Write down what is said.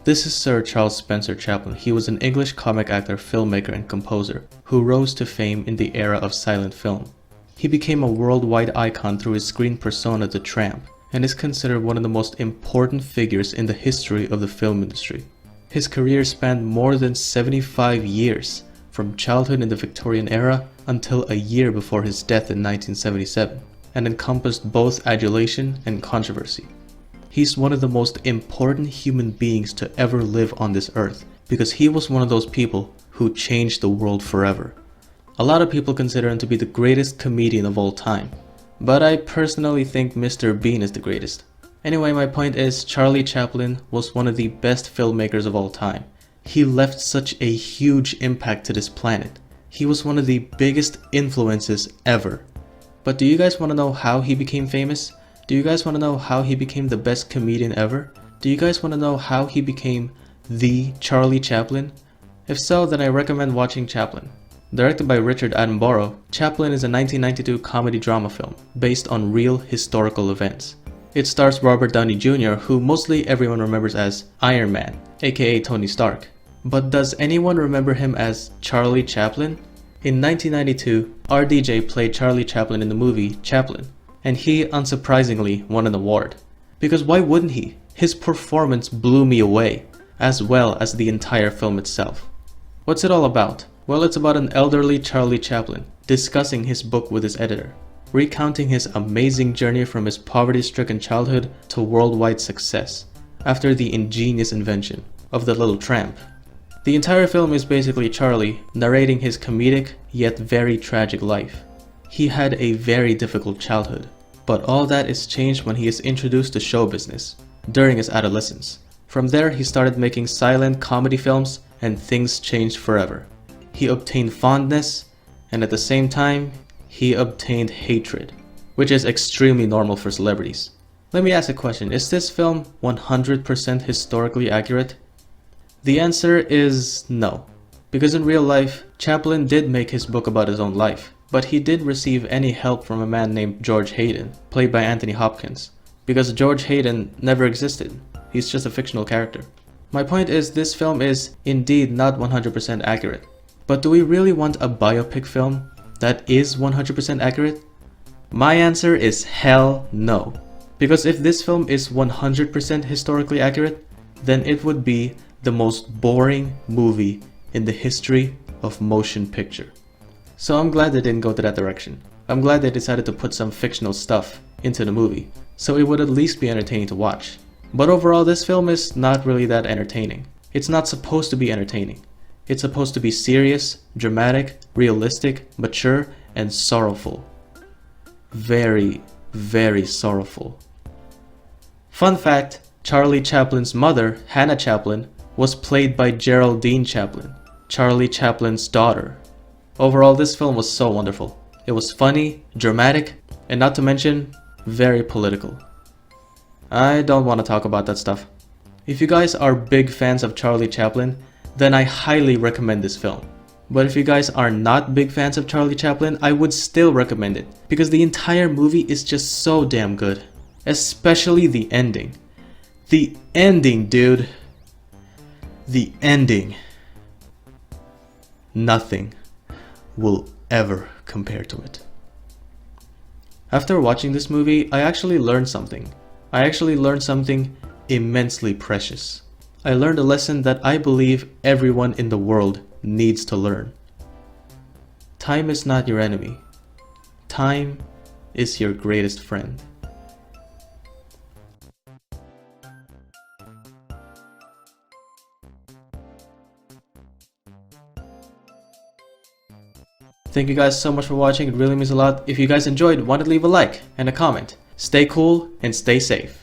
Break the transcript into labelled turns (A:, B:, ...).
A: This is Sir Charles Spencer Chaplin. He was an English comic actor, filmmaker, and composer who rose to fame in the era of silent film. He became a worldwide icon through his screen persona The Tramp, and is considered one of the most important figures in the history of the film industry. His career spanned more than 75 years, from childhood in the Victorian era until a year before his death in 1977, and encompassed both adulation and controversy. He's one of the most important human beings to ever live on this earth, because he was one of those people who changed the world forever. A lot of people consider him to be the greatest comedian of all time, but I personally think Mr. Bean is the greatest. Anyway, my point is, Charlie Chaplin was one of the best filmmakers of all time. He left such a huge impact to this planet. He was one of the biggest influences ever. But do you guys want to know how he became famous? Do you guys want to know how he became the best comedian ever? Do you guys want to know how he became the Charlie Chaplin? If so, then I recommend watching Chaplin. Directed by Richard Attenborough, Chaplin is a 1992 comedy drama film based on real historical events. It stars Robert Downey Jr., who mostly everyone remembers as Iron Man, aka Tony Stark. But does anyone remember him as Charlie Chaplin? In 1992, RDJ played Charlie Chaplin in the movie Chaplin, and he unsurprisingly won an award. Because why wouldn't he? His performance blew me away, as well as the entire film itself. What's it all about? Well, it's about an elderly Charlie Chaplin discussing his book with his editor, recounting his amazing journey from his poverty-stricken childhood to worldwide success after the ingenious invention of the little tramp. The entire film is basically Charlie narrating his comedic yet very tragic life. He had a very difficult childhood, but all that is changed when he is introduced to show business during his adolescence. From there, he started making silent comedy films, and things changed forever. He obtained fondness, and at the same time, he obtained hatred, which is extremely normal for celebrities. Let me ask a question, is this film 100% historically accurate? The answer is no, because in real life, Chaplin did make his book about his own life, but he didn't receive any help from a man named George Hayden, played by Anthony Hopkins, because George Hayden never existed. He's just a fictional character. My point is, this film is indeed not 100% accurate. But do we really want a biopic film that is 100% accurate? My answer is hell no. Because if this film is 100% historically accurate, then it would be the most boring movie in the history of motion picture. So I'm glad they didn't go to that direction. I'm glad they decided to put some fictional stuff into the movie, so it would at least be entertaining to watch. But overall, this film is not really that entertaining. It's not supposed to be entertaining. It's supposed to be serious, dramatic, realistic, mature, and sorrowful. Very, very sorrowful. Fun fact, Charlie Chaplin's mother, Hannah Chaplin, was played by Geraldine Chaplin, Charlie Chaplin's daughter. Overall, this film was so wonderful. It was funny, dramatic, and not to mention, very political. I don't want to talk about that stuff. If you guys are big fans of Charlie Chaplin, then I highly recommend this film. But if you guys are not big fans of Charlie Chaplin, I would still recommend it, because the entire movie is just so damn good. Especially the ending. The ending, dude. The ending. Nothing will ever compare to it. After watching this movie, I actually learned something. I actually learned something immensely precious. I learned a lesson that I believe everyone in the world needs to learn. Time is not your enemy. Time is your greatest friend. Thank you guys so much for watching, it really means a lot. If you guys enjoyed, why not leave a like and a comment. Stay cool and stay safe.